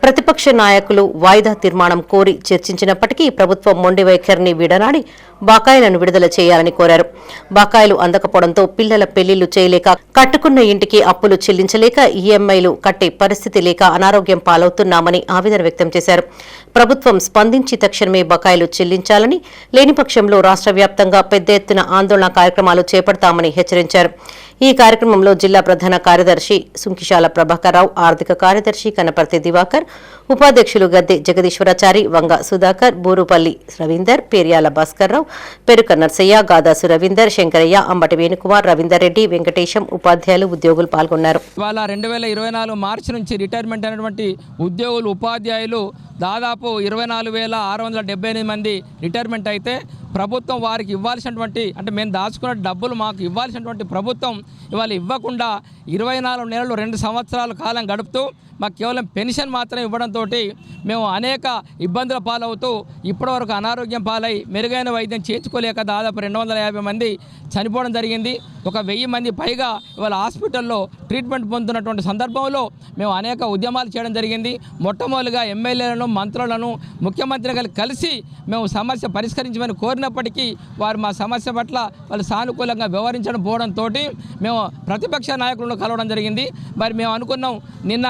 ప్రతిపక్ష నాయకులు వాయిదా తీర్మానం కోరి చర్చించినప్పటికీ ప్రభుత్వం మొండి వైఖరిని విడనాడి బకాయిలను విడుదల చేయాలని కోరారు. బకాయిలు అందకపోవడంతో పిల్లల పెళ్లిళ్లు చేయలేక, కట్టుకున్న ఇంటికి అప్పులు చెల్లించలేక, ఈఎంఐలు కట్టే పరిస్థితి లేక అనారోగ్యం పాలవుతున్నామని ఆవేదన వ్యక్తం చేశారు. ప్రభుత్వం స్పందించి తక్షణమే బకాయిలు చెల్లించాలని, లేని పక్షంలో రాష్ట్ర వ్యాప్తంగా పెద్ద ఎత్తున ఆందోళన కార్యక్రమాలు చేపడతామని హెచ్చరించారు. ఈ కార్యక్రమంలో జిల్లా ప్రధాన కార్యదర్శి సుంకిశాల ప్రభాకర్రావు, ఆర్థిక కార్యదర్శి కనపర్తి దివాకర్, ఉపాధ్యక్షులు గద్దె జగదీశ్వరాచారి, వంగ సుధాకర్, బూరుపల్లి రవీందర్, పేర్యాల భాస్కర్రావు, పెరుక నర్సయ్య, గాదాసు రవీందర్, శంకరయ్య, అంబటి వేణుకుమార్, రవీందర్ రెడ్డి, వెంకటేశం, ఉపాధ్యాయులు, ఉద్యోగులు పాల్గొన్నారు. ఇవాళ 2024 మార్చి నుంచి రిటైర్మెంట్ అయినటువంటి ఉద్యోగులు, ఉపాధ్యాయులు దాదాపు 24,678 మంది రిటైర్మెంట్ అయితే ప్రభుత్వం వారికి ఇవ్వాల్సినటువంటి, అంటే మేము దాచుకున్న డబ్బులు మాకు ఇవ్వాల్సినటువంటి ప్రభుత్వం ఇవాళ ఇవ్వకుండా 24 నెలలు 2 సంవత్సరాల కాలం గడుపుతూ మాకు కేవలం పెన్షన్ మాత్రమే ఇవ్వడంతో మేము అనేక ఇబ్బందుల పాలవుతూ ఇప్పటివరకు అనారోగ్యం పాలై మెరుగైన వైద్యం చేర్చుకోలేక దాదాపు 250 మంది చనిపోవడం జరిగింది. 1000 మంది పైగా ఇవాళ హాస్పిటల్లో ట్రీట్మెంట్ పొందుతున్నటువంటి సందర్భంలో మేము అనేక ఉద్యమాలు చేయడం జరిగింది. మొట్టమొదటిగా ఎమ్మెల్యేలను, మంత్రులను, ముఖ్యమంత్రి గారు కలిసి మేము సమస్య పరిష్కరించమని కోరినప్పటికీ వారు మా సమస్య పట్ల వాళ్ళు సానుకూలంగా వ్యవహరించడం పోవడంతో మేము ప్రతిపక్ష నాయకులను కలవడం జరిగింది. మరి మేము అనుకున్నాం నిన్న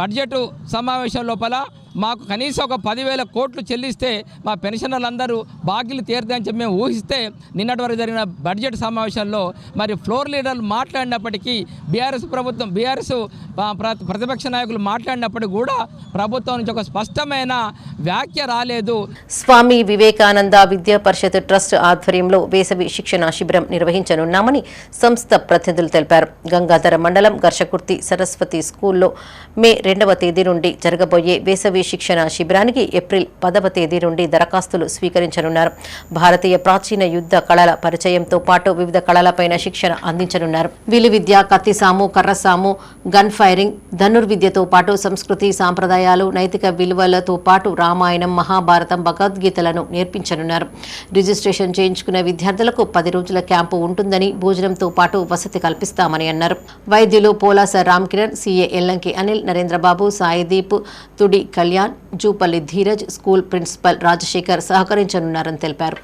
బడ్జెట్ సమావేశం లోపల మాకు కనీసం ఒక 10,000 కోట్లు చెల్లిస్తే మా పెన్షనర్లందరూ బాకీలు తీరుతాయని చెప్పి మేము ఊహిస్తే నిన్నటి వరకు జరిగిన బడ్జెట్ సమావేశంలో మరి ఫ్లోర్ లీడర్లు మాట్లాడినప్పటికీ బీఆర్ఎస్ ప్రతిపక్ష నాయకులు మాట్లాడినప్పటికీ కూడా ప్రభుత్వం నుంచి ఒక స్పష్టమైన వ్యాఖ్య రాలేదు. స్వామి వివేకానంద విద్యా పరిషత్ ట్రస్ట్ ఆధ్వర్యంలో వేసవి శిక్షణ శిబిరం నిర్వహించనున్నామని సంస్థ ప్రతినిధులు తెలిపారు. గంగాధర మండలం ఘర్షకుర్తి సరస్వతి స్కూల్లో మే 2వ తేదీ నుండి జరగబోయే వేసవి శిక్షణ శిబిరానికి ఏప్రిల్ 10వ తేదీ నుండి దరఖాస్తులు స్వీకరించనున్నారు. భారతీయ ప్రాచీన యుద్ధ కళల పరిచయంతో పాటు వివిధ కళలపైన శిక్షణ అందించనున్నారు. విలువిద్య, కత్తిసాము, కర్రసాము, గన్ ఫైరింగ్, ధనుర్విద్యతో పాటు సంస్కృతి, సాంప్రదాయాలు, నైతిక విలువలతో పాటు రామాయణం, మహాభారతం, భగవద్గీతలను నేర్పించనున్నారు. రిజిస్ట్రేషన్ చేయించుకున్న విద్యార్థులకు 10 రోజుల క్యాంపు ఉంటుందని, భోజనంతో పాటు వసతి కల్పిస్తామని అన్నారు. వైద్యులు Polasa Ramkiran, CA Ellanki Anil, Narendrababu, Saideep, Tudi Kalyan, Jupalli Dheeraj, school principal Rajasekhar సహకరించనున్నారని తెలిపారు.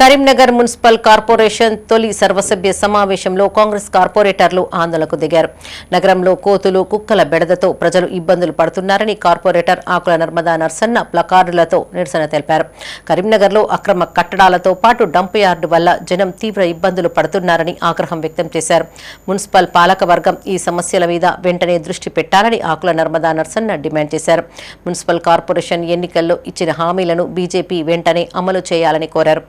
కరీంనగర్ మున్సిపల్ కార్పొరేషన్ తొలి సర్వసభ్య సమావేశంలో కాంగ్రెస్ కార్పొరేటర్లు ఆందోళనకు దిగారు. నగరంలో కోతులు, కుక్కల బెడదతో ప్రజలు ఇబ్బందులు పడుతున్నారని కార్పొరేటర్ ఆకుల నర్మదా నర్సన్న ప్లకార్డులతో నిరసన తెలిపారు. కరీంనగర్లో అక్రమ కట్టడాలతో పాటు డంప్ యార్డు వల్ల జనం తీవ్ర ఇబ్బందులు పడుతున్నారని ఆగ్రహం వ్యక్తం చేశారు. మున్సిపల్ పాలకవర్గం ఈ సమస్యల మీద వెంటనే దృష్టి పెట్టాలని ఆకుల నర్మదా నర్సన్న డిమాండ్ చేశారు. మున్సిపల్ కార్పొరేషన్ ఎన్నికల్లో ఇచ్చిన హామీలను బీజేపీ వెంటనే అమలు చేయాలని కోరారు.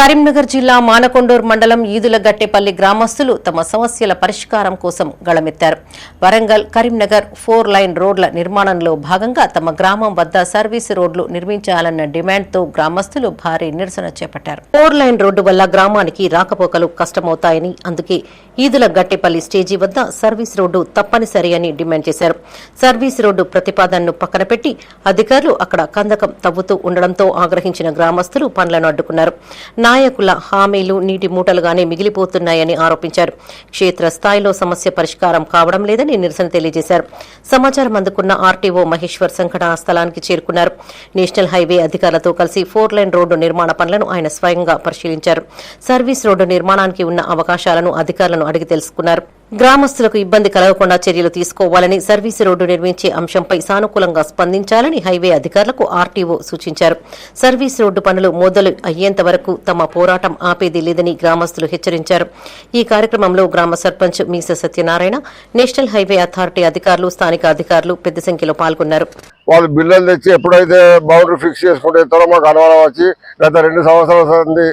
కరీంనగర్ జిల్లా మానకొండూరు మండలం ఈదులగట్టెపల్లి గ్రామస్తులు తమ సమస్యల పరిష్కారం కోసం గళమెత్తారు. వరంగల్ కరీంనగర్ 4 లైన్ రోడ్ల నిర్మాణంలో భాగంగా తమ గ్రామం వద్ద సర్వీస్ రోడ్లు నిర్మించాలన్న డిమాండ్తో గ్రామస్తులు భారీ నిరసన చేపట్టారు. 4 లైన్ రోడ్డు వల్ల గ్రామానికి రాకపోకలు కష్టమవుతాయని, అందుకే ఈదులగట్టెపల్లి స్టేజీ వద్ద సర్వీస్ రోడ్డు తప్పనిసరి అని డిమాండ్ చేశారు. సర్వీస్ రోడ్డు ప్రతిపాదనను పక్కన పెట్టి అధికారులు అక్కడ కందకం తవ్వుతూ ఉండడంతో ఆగ్రహించిన గ్రామస్తులు పనులను అడ్డుకున్నారు. నాయకుల హామీలు నీటి మూటలుగానే మిగిలిపోతున్నాయని ఆరోపించారు. క్షేత్రస్థాయిలో సమస్య పరిష్కారం కావడం లేదని నిరసన తెలియజేశారు. సమాచారం అందుకున్న ఆర్టీఓ మహేశ్వర్ సంఘటనా స్థలానికి చేరుకున్నారు. నేషనల్ హైవే అధికారులతో కలిసి 4 లైన్ రోడ్డు నిర్మాణ పనులను ఆయన స్వయంగా పరిశీలించారు. సర్వీస్ రోడ్డు నిర్మాణానికి ఉన్న అవకాశాలను అధికారులను అడిగి తెలుసుకున్నారు. గ్రామస్తులకు ఇబ్బంది కలగకుండా చర్యలు తీసుకోవాలని, సర్వీసు రోడ్డు నిర్మించే అంశంపై సానుకూలంగా స్పందించాలని హైవే అధికారులకు ఆర్టీఓ సూచించారు. సర్వీస్ రోడ్డు పనులు మొదలు అయ్యేంత వరకు తమ పోరాటం ఆపేది లేదని గ్రామస్తులు హెచ్చరించారు. ఈ కార్యక్రమంలో గ్రామ sarpanch Meesa Satyanarayana, National Highway Authority అధికారులు, స్థానిక అధికారులు పెద్ద సంఖ్యలో పాల్గొన్నారు. వాళ్ళు బిల్లులు తెచ్చి ఎప్పుడైతే బౌండరీ ఫిక్స్ చేసుకుంటే మాకు అనుమానం వచ్చి గత 2 సంవత్సరాల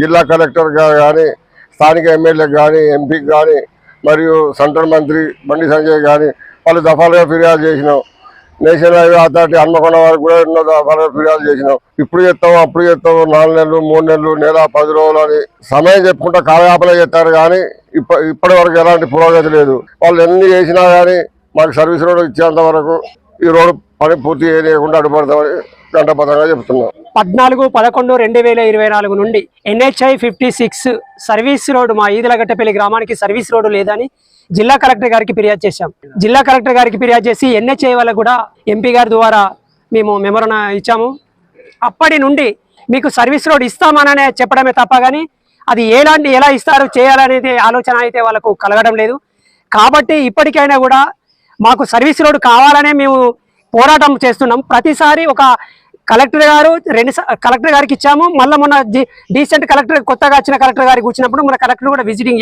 జిల్లా కలెక్టర్ కానీ, స్థానిక ఎమ్మెల్యేకి కానీ, ఎంపీకి కానీ, మరియు సెంట్రల్ మంత్రి బండి సంజయ్ కానీ వాళ్ళు దఫాలుగా ఫిర్యాదు చేసినాం. నేషనల్ హైవే అథారిటీ హన్మకొండ వరకు కూడా ఎన్నో దఫాలుగా ఫిర్యాదు చేసినాం. ఇప్పుడు చేస్తాం, అప్పుడు చేస్తాం, 4 నెలలు, 3 నెలలు, నెల, 10 రోజులు అని సమయం చెప్పుకుంటా కాలయాపన చేస్తారు. కానీ ఇప్పటి వరకు ఎలాంటి పురోగతి లేదు. వాళ్ళు ఎన్ని చేసినా కానీ మాకు సర్వీస్ రోడ్డు ఇచ్చేంత వరకు ఈ రోడ్డు పని పూర్తి చేయకుండా అడ్డుపడతామని గంటపదంగా చెప్తున్నాం. 14/11/2024 నుండి NHI 56 సర్వీస్ రోడ్డు మా ఈదులగట్టెపల్లి గ్రామానికి సర్వీస్ రోడ్డు లేదని జిల్లా కలెక్టర్ గారికి ఫిర్యాదు చేశాం. జిల్లా కలెక్టర్ గారికి ఫిర్యాదు చేసి NHI వాళ్ళకు కూడా ఎంపీ గారి ద్వారా మేము మెమోరాండం ఇచ్చాము. అప్పటి నుండి మీకు సర్వీస్ రోడ్ ఇస్తామనే చెప్పడమే తప్ప కానీ అది ఎలా ఇస్తారు చేయాలనేది ఆలోచన అయితే వాళ్ళకు కలగడం లేదు. కాబట్టి ఇప్పటికైనా కూడా మాకు సర్వీస్ రోడ్ కావాలనే మేము పోరాటం చేస్తున్నాం. ప్రతిసారి ఒక కలెక్టర్ గారికి ఇచ్చాము. మళ్ళీ మొన్న డీసెంట్ కలెక్టర్ కొత్తగా వచ్చిన కలెక్టర్ గారికి వచ్చినప్పుడు మన కలెక్టర్ కూడా విజిటింగ్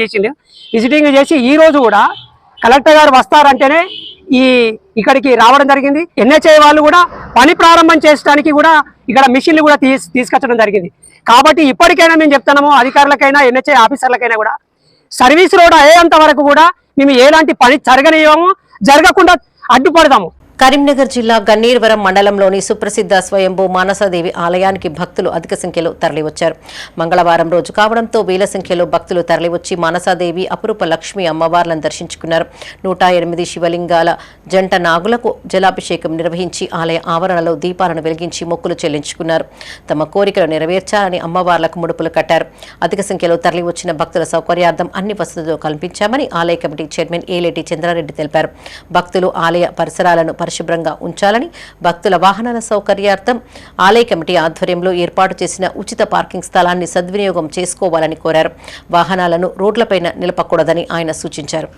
చేసి ఈ రోజు కూడా కలెక్టర్ గారు వస్తారంటేనే ఇక్కడికి రావడం జరిగింది. NHI వాళ్ళు కూడా పని ప్రారంభం చేయడానికి కూడా ఇక్కడ మిషన్లు కూడా తీసుకొచ్చడం జరిగింది. కాబట్టి ఇప్పటికైనా మేము చెప్తున్నాము అధికారులకైనా NHI ఆఫీసర్లకైనా కూడా సర్వీస్ రోడ్ అయ్యేంత వరకు కూడా మేము ఎలాంటి పని జరగకుండా అడ్డుపడదాము. కరీంనగర్ జిల్లా గన్నీర్వరం మండలంలోని సుప్రసిద్ధ స్వయంభూ మానసాదేవి ఆలయానికి భక్తులు అధిక సంఖ్యలో తరలివచ్చారు. మంగళవారం రోజు కావడంతో వేల సంఖ్యలో భక్తులు తరలివచ్చి మానసాదేవి అపురూప లక్ష్మి అమ్మవార్లను దర్శించుకున్నారు. 108 శివలింగాల జంట నాగులకు జలాభిషేకం నిర్వహించి ఆలయ ఆవరణలో దీపాలను వెలిగించి మొక్కులు చెల్లించుకున్నారు. తమ కోరికలు నెరవేర్చాలని అమ్మవార్లకు ముడుపులు కట్టారు. అధిక సంఖ్యలో తరలివచ్చిన భక్తుల సౌకర్యార్థం అన్ని వసతులు కల్పించామని ఆలయ కమిటీ చైర్మన్ ఏలేటి చంద్రారెడ్డి తెలిపారు. భక్తులు ఆలయ పరిసరాలను పరిశుభ్రంగా ఉంచాలని, భక్తుల వాహనాల సౌకర్యార్థం ఆలయ కమిటీ ఆధ్వర్యంలో ఏర్పాటు చేసిన ఉచిత పార్కింగ్ స్థలాన్ని సద్వినియోగం చేసుకోవాలని కోరారు. వాహనాలను రోడ్లపైన నిలపకూడదని ఆయన సూచించారు.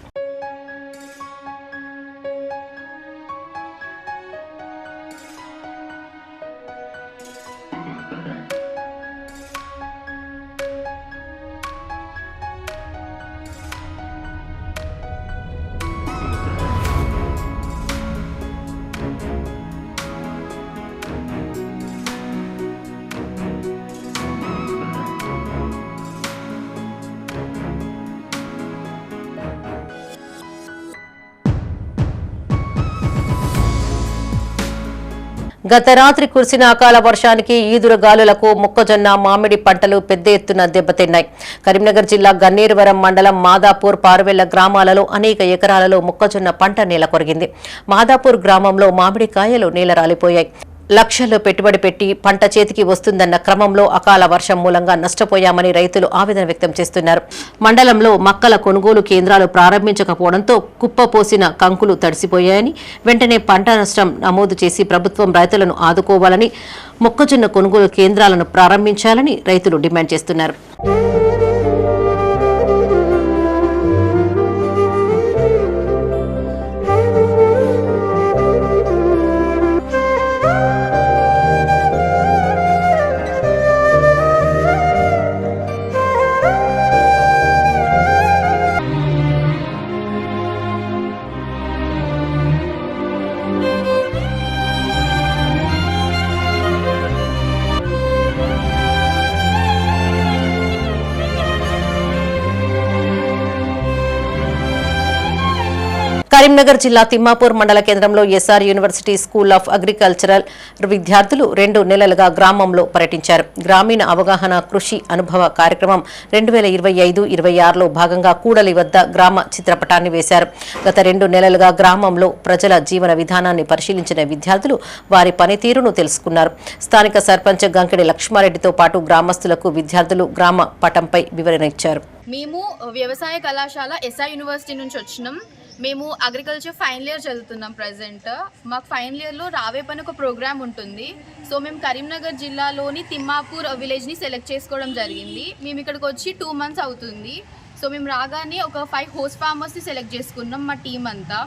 గత రాత్రి కురిసిన అకాల వర్షానికి ఈదురుగాలులకు మొక్కజొన్న, మామిడి పంటలు పెద్ద ఎత్తున దెబ్బతిన్నాయి. కరీంనగర్ జిల్లా గన్నీర్వరం మండలం మాదాపూర్, పారువెల్ల గ్రామాలలో అనేక ఎకరాలలో మొక్కజొన్న పంట నేల కొరిగింది. మాదాపూర్ గ్రామంలో మామిడికాయలు నేల రాలిపోయాయి. లక్షల్లో పెట్టుబడి పెట్టి పంట చేతికి వస్తుందన్న క్రమంలో అకాల వర్షం మూలంగా నష్టపోయామని రైతులు ఆవేదన వ్యక్తం చేస్తున్నారు. మండలంలో మక్కల కొనుగోలు కేంద్రాలు ప్రారంభించకపోవడంతో కుప్పపోసిన కంకులు తడిసిపోయాయని, వెంటనే పంట నష్టం నమోదు చేసి ప్రభుత్వం రైతులను ఆదుకోవాలని, మొక్కజొన్న కొనుగోలు కేంద్రాలను ప్రారంభించాలని రైతులు డిమాండ్ చేస్తున్నారు. కరీంనగర్ జిల్లా తిమ్మాపూర్ మండల కేంద్రంలో SR university school of agricultural విద్యార్థులు 2 నెలలుగా గ్రామంలో పర్యటించారు. గ్రామీణ అవగాహన కృషి అనుభవ కార్యక్రమం 2025-26లో భాగంగా కూడలి వద్ద గ్రామ చిత్రపటాన్ని వేశారు. గత 2 నెలలుగా గ్రామంలో ప్రజల జీవన విధానాన్ని పరిశీలించిన విద్యార్థులు వారి పనితీరును తెలుసుకున్నారు. స్థానిక సర్పంచ్ గంకెడి లక్ష్మారెడ్డితో పాటు గ్రామస్తులకు విద్యార్థులు గ్రామ పటంపై వివరణ ఇచ్చారు. మేము వ్యవసాయ కళాశాల ఎస్ఆర్ యూనివర్సిటీ నుంచి వచ్చినాం. మేము అగ్రికల్చర్ ఫైనల్ ఇయర్ చదువుతున్నాం. ప్రజెంట్ మాకు ఫైనల్ ఇయర్లో రావే పని ఒక ప్రోగ్రామ్ ఉంటుంది. సో మేము కరీంనగర్ జిల్లాలోని తిమ్మాపూర్ విలేజ్ని సెలెక్ట్ చేసుకోవడం జరిగింది. మేము ఇక్కడికి వచ్చి 2 months అవుతుంది. సో మేము రాగానే ఒక 5 హోస్ట్ ఫార్మర్స్ని సెలెక్ట్ చేసుకున్నాం మా టీం అంతా.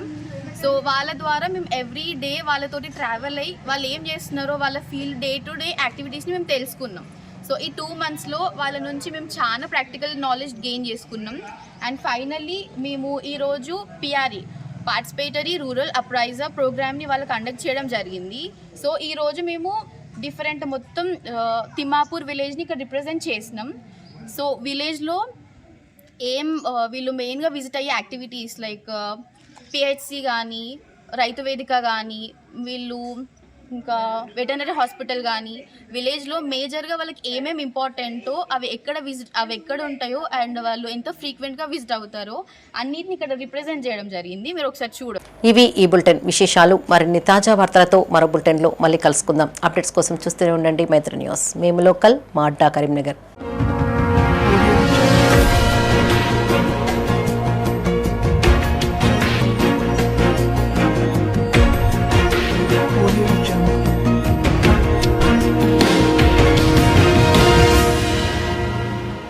సో వాళ్ళ ద్వారా మేము ఎవ్రీ డే వాళ్ళతోటి ట్రావెల్ అయ్యి వాళ్ళు ఏం చేస్తున్నారో వాళ్ళ ఫీల్డ్ డే టు డే యాక్టివిటీస్ని మేము తెలుసుకున్నాం. సో ఈ 2 monthsలో వాళ్ళ నుంచి మేము చాలా ప్రాక్టికల్ నాలెడ్జ్ గెయిన్ చేసుకున్నాం. అండ్ ఫైనల్లీ మేము ఈరోజు PRE పార్టిసిపేటరీ రూరల్ అప్రైజర్ ప్రోగ్రామ్ని వాళ్ళు కండక్ట్ చేయడం జరిగింది. సో ఈరోజు మేము డిఫరెంట్ మొత్తం తిమ్మాపూర్ విలేజ్ని ఇక్కడ రిప్రజెంట్ చేసినాం. సో విలేజ్లో వీళ్ళు మెయిన్గా విజిట్ అయ్యే యాక్టివిటీస్ లైక్ PHC కానీ, రైతు వేదిక కానీ, వీళ్ళు ఇంకా వెటర్నరీ హాస్పిటల్ కానీ, విలేజ్లో మేజర్గా వాళ్ళకి ఏమేమి ఇంపార్టెంటో అవి ఎక్కడ ఉంటాయో అండ్ వాళ్ళు ఎంత ఫ్రీక్వెంట్గా విజిట్ అవుతారో అన్నిటిని ఇక్కడ రిప్రజెంట్ చేయడం జరిగింది. మీరు ఒకసారి చూడండి. ఇవి ఈ బులెటిన్ విశేషాలు. మరిన్ని తాజా వార్తలతో మరో బులెటిన్లో మళ్ళీ కలుసుకుందాం. అప్డేట్స్ కోసం చూస్తూనే ఉండండి మైత్రి న్యూస్. మేము లోకల్, మా అడ్డా కరీంనగర్.